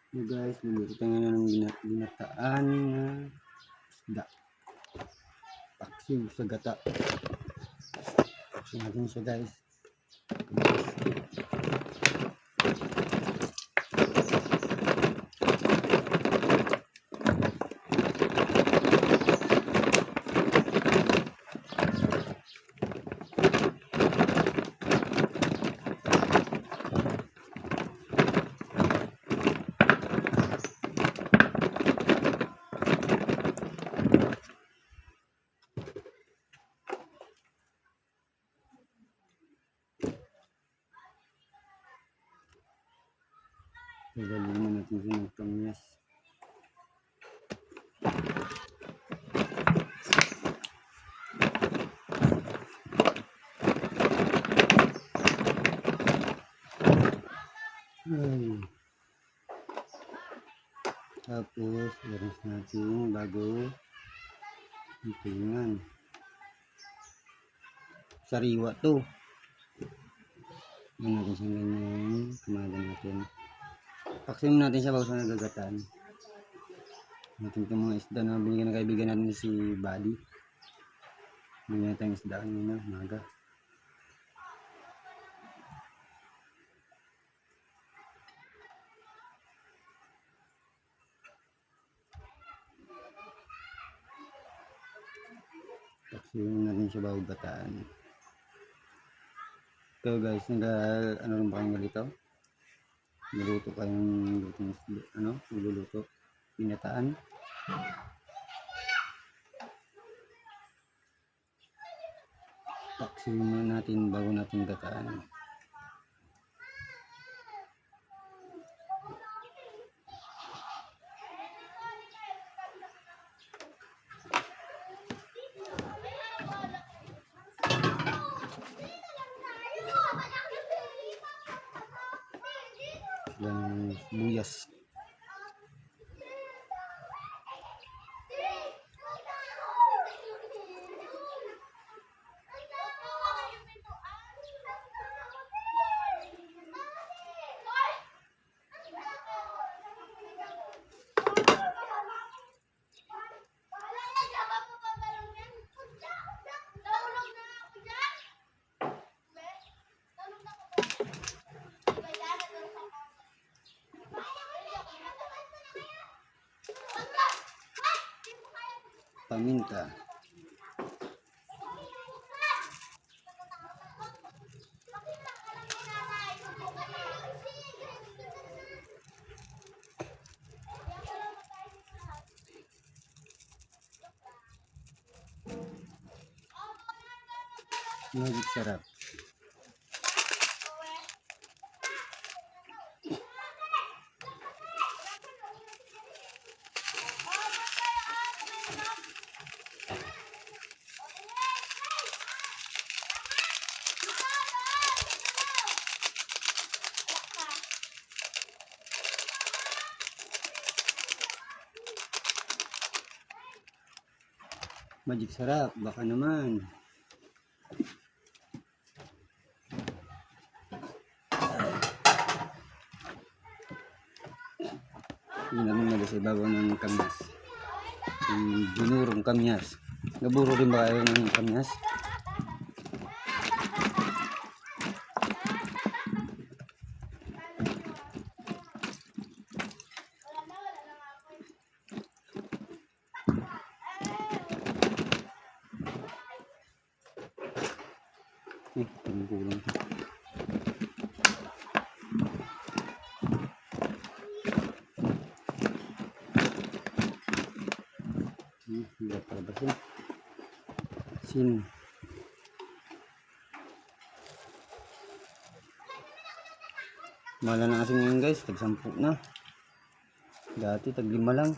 So guys, luluto tayo na ng ginataan na isda. Paksiw sa gata. Paksiw natin siya guys. Gagalingin natin siya ng kamyas. Tapos, iras natin bago hitingan. Sariwa to. Yan natin siyang ganyan. Kumagan natin. Paksin natin siya bago sa nagagataan. Natin itong mga isda na binigyan ng kaibigan natin si Buddy. Binigyan natin isda kanina, maga. Paksin natin siya bago gataan. So guys, ano rin ba kayong galito? Niluluto kayong niluluto pinataan. Paksin natin bago natin gataan. Dan buyas. Paminta. Magic sarap. Magic sarap, baka naman. Yun namin nila sa ibabaw ng kamyas. Yung binurong kamyas. Naburo rin ba kayo ng kamyas? Kulang. Hindi pala ba siya? Sin. Mahal na asin ngayon guys, tag 10 na. Dati tag 5 lang.